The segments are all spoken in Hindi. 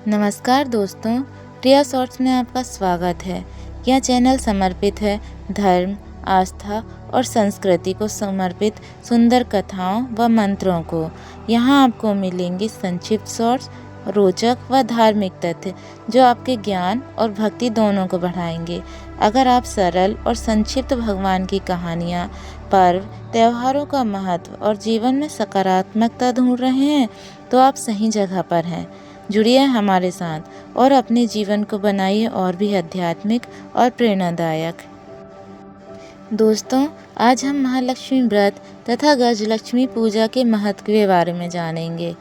नमस्कार दोस्तों, प्रिया शॉर्ट्स में आपका स्वागत है। यह चैनल समर्पित है धर्म, आस्था और संस्कृति को समर्पित सुंदर कथाओं व मंत्रों को। यहाँ आपको मिलेंगी संक्षिप्त शॉर्ट्स, रोचक व धार्मिक तथ्य जो आपके ज्ञान और भक्ति दोनों को बढ़ाएंगे। अगर आप सरल और संक्षिप्त भगवान की कहानियाँ, पर्व, त्योहारों का महत्व और जीवन में सकारात्मकता ढूंढ रहे हैं तो आप सही जगह पर हैं। जुड़िए हमारे साथ और अपने जीवन को बनाइए और भी आध्यात्मिक और प्रेरणादायक। दोस्तों, आज हम महालक्ष्मी व्रत तथा गजलक्ष्मी पूजा के महत्व के बारे में जानेंगे।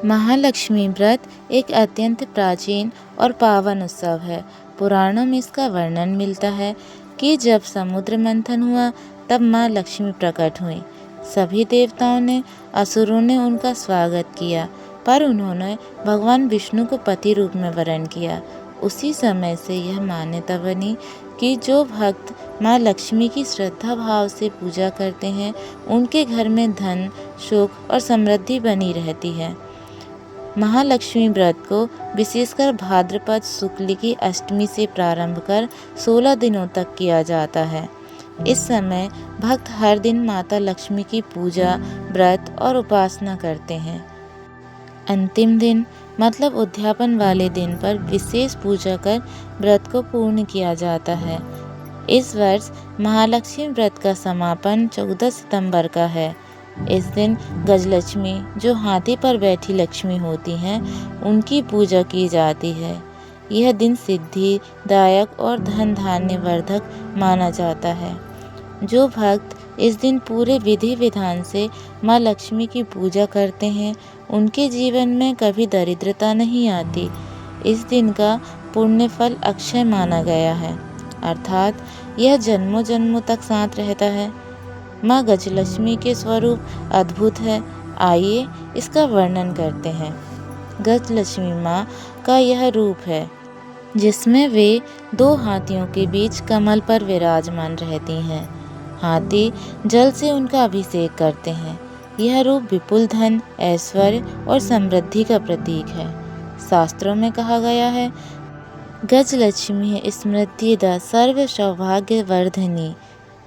महालक्ष्मी व्रत एक अत्यंत प्राचीन और पावन उत्सव है। पुराणों में इसका वर्णन मिलता है कि जब समुद्र मंथन हुआ तब माँ लक्ष्मी प्रकट हुई। सभी देवताओं ने, असुरों ने उनका स्वागत किया, पर उन्होंने भगवान विष्णु को पति रूप में वरण किया। उसी समय से यह मान्यता बनी कि जो भक्त माँ लक्ष्मी की श्रद्धा भाव से पूजा करते हैं उनके घर में धन, सुख और समृद्धि बनी रहती है। महालक्ष्मी व्रत को विशेषकर भाद्रपद शुक्ल की अष्टमी से प्रारंभ कर 16 दिनों तक किया जाता है। इस समय भक्त हर दिन माता लक्ष्मी की पूजा, व्रत और उपासना करते हैं। अंतिम दिन मतलब उद्यापन वाले दिन पर विशेष पूजा कर व्रत को पूर्ण किया जाता है। इस वर्ष महालक्ष्मी व्रत का समापन 14 सितंबर का है। इस दिन गजलक्ष्मी, जो हाथी पर बैठी लक्ष्मी होती हैं, उनकी पूजा की जाती है। यह दिन सिद्धि दायक और धन धान्य वर्धक माना जाता है। जो भक्त इस दिन पूरे विधि विधान से माँ लक्ष्मी की पूजा करते हैं उनके जीवन में कभी दरिद्रता नहीं आती। इस दिन का पुण्य फल अक्षय माना गया है, अर्थात यह जन्मों जन्मों तक साथ रहता है। माँ गजलक्ष्मी के स्वरूप अद्भुत है। आइए इसका वर्णन करते हैं। गजलक्ष्मी माँ का यह रूप है जिसमें वे 2 हाथियों के बीच कमल पर विराजमान रहती हैं। हाथी जल से उनका अभिषेक करते हैं। यह रूप विपुल धन, ऐश्वर्य और समृद्धि का प्रतीक है। शास्त्रों में कहा गया है, गजलक्ष्मी स्मृतिदा सर्व सौभाग्य वर्धनी।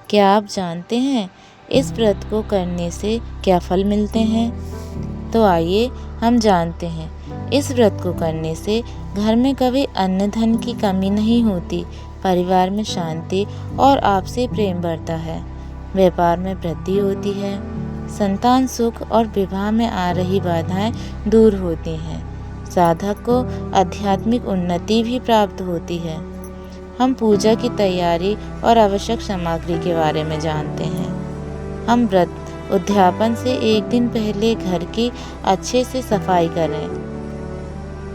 क्या आप जानते हैं इस व्रत को करने से क्या फल मिलते हैं? तो आइए हम जानते हैं। इस व्रत को करने से घर में कभी अन्न धन की कमी नहीं होती, परिवार में शांति और आपसी प्रेम बढ़ता है, व्यापार में वृद्धि होती है, संतान सुख और विवाह में आ रही बाधाएं दूर होती हैं, साधक को आध्यात्मिक उन्नति भी प्राप्त होती है। हम पूजा की तैयारी और आवश्यक सामग्री के बारे में जानते हैं। हम व्रत उद्यापन से एक दिन पहले घर की अच्छे से सफाई करें।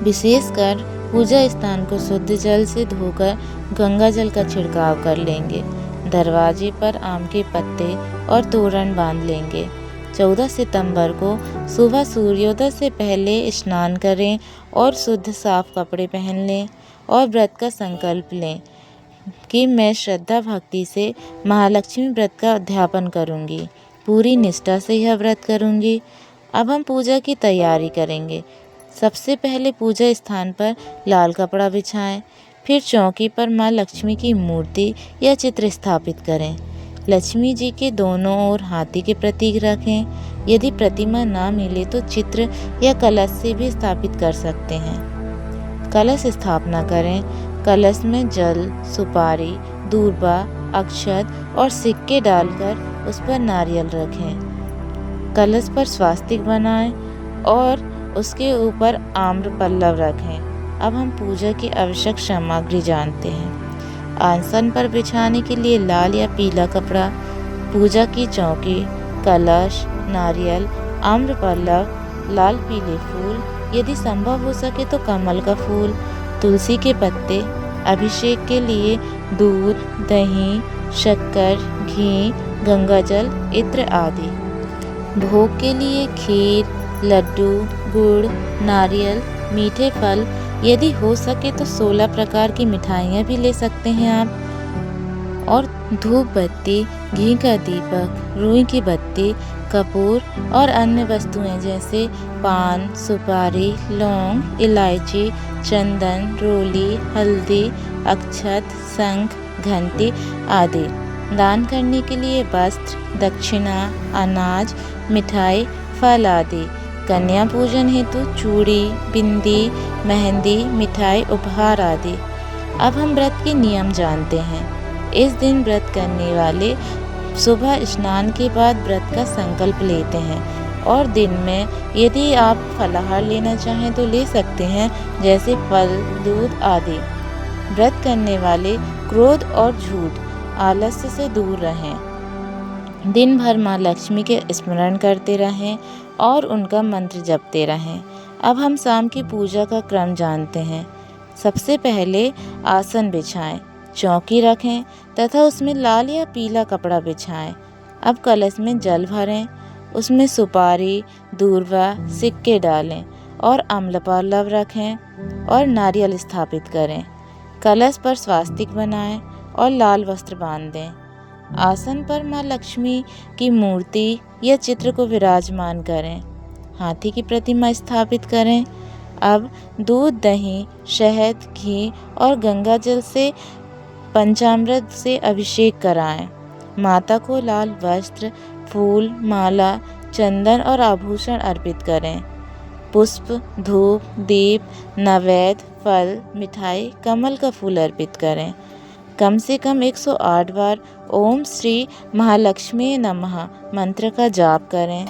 विशेषकर पूजा स्थान को शुद्ध जल से धोकर गंगा जल का छिड़काव कर लेंगे। दरवाजे पर आम के पत्ते और तोरण बांध लेंगे। 14 सितंबर को सुबह सूर्योदय से पहले स्नान करें और शुद्ध साफ कपड़े पहन लें और व्रत का संकल्प लें कि मैं श्रद्धा भक्ति से महालक्ष्मी व्रत का उद्यापन करूंगी, पूरी निष्ठा से यह व्रत करूंगी। अब हम पूजा की तैयारी करेंगे। सबसे पहले पूजा स्थान पर लाल कपड़ा बिछाएं, फिर चौकी पर माँ लक्ष्मी की मूर्ति या चित्र स्थापित करें। लक्ष्मी जी के दोनों ओर हाथी के प्रतीक रखें। यदि प्रतिमा ना मिले तो चित्र या कलश से भी स्थापित कर सकते हैं। कलश स्थापना करें। कलश में जल, सुपारी, दूर्बा, अक्षत और सिक्के डालकर उस पर नारियल रखें। कलश पर स्वास्तिक बनाएं और उसके ऊपर आम्र पल्लव रखें। अब हम पूजा की आवश्यक सामग्री जानते हैं। आसन पर बिछाने के लिए लाल या पीला कपड़ा, पूजा की चौकी, कलश, नारियल, आम्र पल्लव, लाल पीले फूल, यदि संभव हो सके तो कमल का फूल, तुलसी के पत्ते, अभिषेक के लिए दूध, दही, शक्कर, घी, गंगाजल, इत्र आदि। भोग के लिए खीर, लड्डू, गुड़, नारियल, मीठे फल, यदि हो सके तो 16 प्रकार की मिठाइयाँ भी ले सकते हैं आप। और धूप बत्ती, घी का दीपक, रुई की बत्ती, कपूर और अन्य वस्तुएं जैसे पान, सुपारी, लौंग, इलायची, चंदन, रोली, हल्दी, अक्षत, शंख, घंटी आदि। दान करने के लिए वस्त्र, दक्षिणा, अनाज, मिठाई, फल आदि। कन्या पूजन हेतु चूड़ी, बिंदी, मेहंदी, मिठाई, उपहार आदि। अब हम व्रत के नियम जानते हैं। इस दिन व्रत करने वाले सुबह स्नान के बाद व्रत का संकल्प लेते हैं और दिन में यदि आप फलाहार लेना चाहें तो ले सकते हैं, जैसे फल, दूध आदि। व्रत करने वाले क्रोध और झूठ, आलस्य से दूर रहें। दिन भर माँ लक्ष्मी के स्मरण करते रहें और उनका मंत्र जपते रहें। अब हम शाम की पूजा का क्रम जानते हैं। सबसे पहले आसन बिछाएं, चौकी रखें तथा उसमें लाल या पीला कपड़ा बिछाएं। अब कलश में जल भरें, उसमें सुपारी, दूर्वा, सिक्के डालें और अम्लपालव रखें और नारियल स्थापित करें। कलश पर स्वास्तिक बनाएं और लाल वस्त्र बांध दें। आसन पर माँ लक्ष्मी की मूर्ति या चित्र को विराजमान करें। हाथी की प्रतिमा स्थापित करें। अब दूध, दही, शहद, घी और गंगा जल से पंचामृत से अभिषेक कराएं। माता को लाल वस्त्र, फूल, माला, चंदन और आभूषण अर्पित करें। पुष्प, धूप, दीप, नैवेद्य, फल, मिठाई, कमल का फूल अर्पित करें। कम से कम 108 बार ओम श्री महालक्ष्मी नमः मंत्र का जाप करें।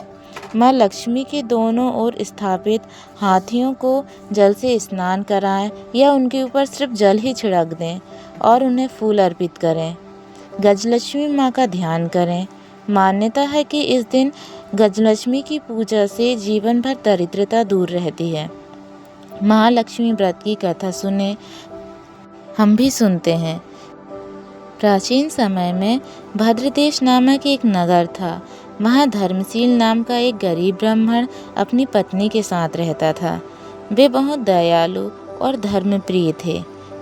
माँ लक्ष्मी के दोनों ओर स्थापित हाथियों को जल से स्नान कराएं या उनके ऊपर सिर्फ जल ही छिड़क दें और उन्हें फूल अर्पित करें। गजलक्ष्मी माँ का ध्यान करें। मान्यता है कि इस दिन गजलक्ष्मी की पूजा से जीवन भर दरिद्रता दूर रहती है। महालक्ष्मी व्रत की कथा सुने, हम भी सुनते हैं। प्राचीन समय में भद्रदेश नामक एक नगर था। वहाँ धर्मशील नाम का एक गरीब ब्राह्मण अपनी पत्नी के साथ रहता था। वे बहुत दयालु और धर्मप्रिय थे,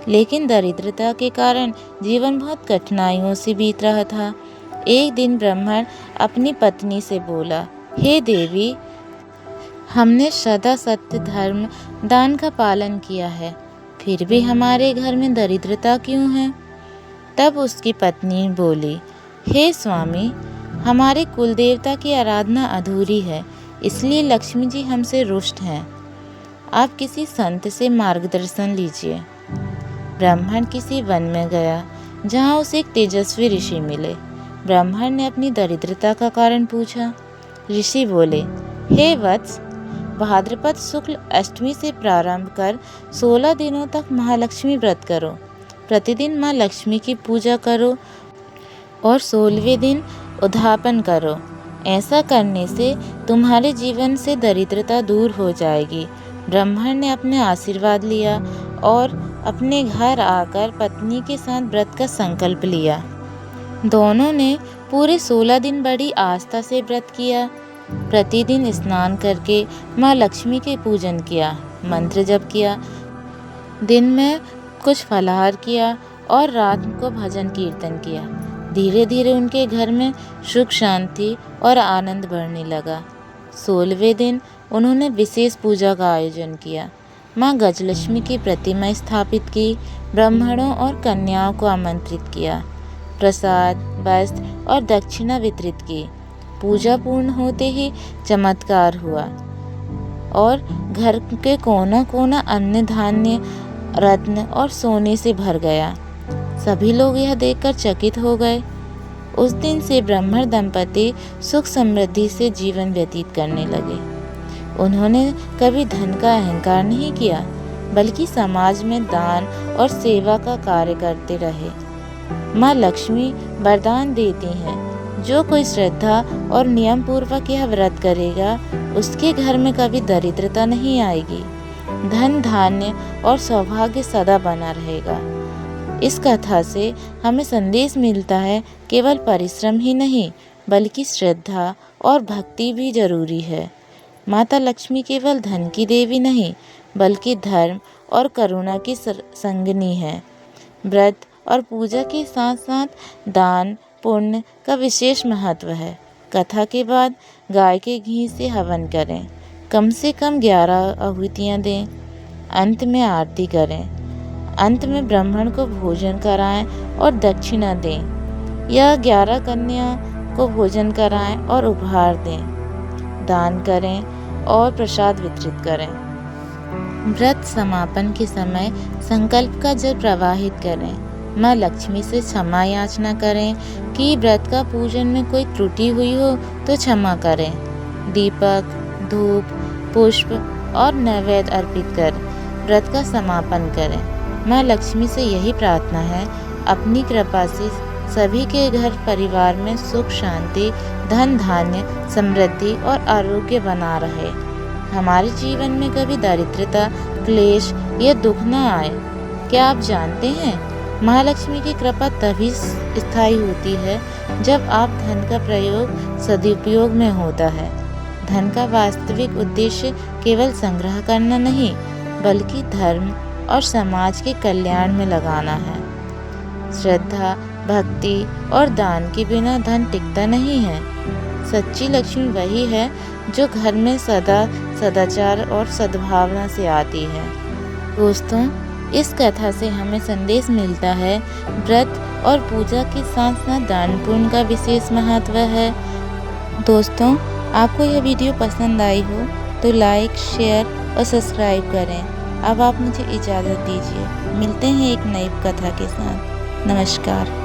लेकिन दरिद्रता के कारण जीवन बहुत कठिनाइयों से बीत रहा था। एक दिन ब्राह्मण अपनी पत्नी से बोला, हे देवी, हमने सदा सत्य, धर्म, दान का पालन किया है, फिर भी हमारे घर में दरिद्रता क्यों है? तब उसकी पत्नी बोली, हे स्वामी, हमारे कुल देवता की आराधना अधूरी है, इसलिए लक्ष्मी जी हमसे रुष्ट हैं। आप किसी संत से मार्गदर्शन लीजिए। ब्राह्मण किसी वन में गया, जहाँ उसे एक तेजस्वी ऋषि मिले। ब्राह्मण ने अपनी दरिद्रता का कारण पूछा। ऋषि बोले, हे वत्स, भाद्रपद शुक्ल अष्टमी से प्रारंभ कर 16 दिनों तक महालक्ष्मी व्रत करो। प्रतिदिन माँ लक्ष्मी की पूजा करो और 16वें दिन उद्यापन करो। ऐसा करने से तुम्हारे जीवन से दरिद्रता दूर हो जाएगी। ब्राह्मण ने अपने आशीर्वाद लिया और अपने घर आकर पत्नी के साथ व्रत का संकल्प लिया। दोनों ने पूरे 16 दिन बड़ी आस्था से व्रत किया। प्रतिदिन स्नान करके माँ लक्ष्मी के पूजन किया, मंत्र जप किया, दिन में कुछ फलाहार किया और रात को भजन कीर्तन किया। धीरे धीरे उनके घर में सुख, शांति और आनंद बढ़ने लगा। 16वें दिन उन्होंने विशेष पूजा का आयोजन किया। माँ गजलक्ष्मी की प्रतिमा स्थापित की, ब्राह्मणों और कन्याओं को आमंत्रित किया, प्रसाद, वस्त्र और दक्षिणा वितरित की। पूजा पूर्ण होते ही चमत्कार हुआ और घर के कोना कोना अन्न, धान्य, रत्न और सोने से भर गया। सभी लोग यह देखकर चकित हो गए। उस दिन से ब्राह्मण दंपति सुख समृद्धि से जीवन व्यतीत करने लगे। उन्होंने कभी धन का अहंकार नहीं किया, बल्कि समाज में दान और सेवा का कार्य करते रहे। माँ लक्ष्मी वरदान देती हैं, जो कोई श्रद्धा और नियम पूर्वक यह व्रत करेगा, उसके घर में कभी दरिद्रता नहीं आएगी। धन, धान्य और सौभाग्य सदा बना रहेगा। इस कथा से हमें संदेश मिलता है, केवल परिश्रम ही नहीं, बल्कि श्रद्धा और भक्ति भी जरूरी है। माता लक्ष्मी केवल धन की देवी नहीं, बल्कि धर्म और करुणा की संगिनी है। व्रत और पूजा के साथ साथ दान पुण्य का विशेष महत्व है। कथा के बाद गाय के घी से हवन करें। कम से कम 11 आहुतियाँ दें। अंत में आरती करें। अंत में ब्राह्मण को भोजन कराएं और दक्षिणा दें, या 11 कन्या को भोजन कराएं और उपहार दें। दान करें और प्रसाद वितरित करें। व्रत समापन के समय संकल्प का जल प्रवाहित करें। माँ लक्ष्मी से क्षमा याचना करें कि व्रत का पूजन में कोई त्रुटि हुई हो तो क्षमा करें। दीपक, धूप, पुष्प और नैवेद्य अर्पित कर व्रत का समापन करें। माँ लक्ष्मी से यही प्रार्थना है, अपनी कृपा से सभी के घर परिवार में सुख शांति, धन धान्य, समृद्धि और आरोग्य बना रहे। हमारे जीवन में कभी दरिद्रता, क्लेश या दुख न आए। क्या आप जानते हैं, महालक्ष्मी की कृपा तभी स्थायी होती है जब आप धन का प्रयोग सदुपयोग में होता है। धन का वास्तविक उद्देश्य केवल संग्रह करना नहीं, बल्कि धर्म और समाज के कल्याण में लगाना है। श्रद्धा, भक्ति और दान के बिना धन टिकता नहीं है। सच्ची लक्ष्मी वही है जो घर में सदा सदाचार और सद्भावना से आती है। दोस्तों, इस कथा से हमें संदेश मिलता है, व्रत और पूजा के साथ साथ दान पुण्य का विशेष महत्व है। दोस्तों, आपको यह वीडियो पसंद आई हो तो लाइक, शेयर और सब्सक्राइब करें। अब आप मुझे इजाज़त दीजिए। मिलते हैं एक नई कथा के साथ। नमस्कार।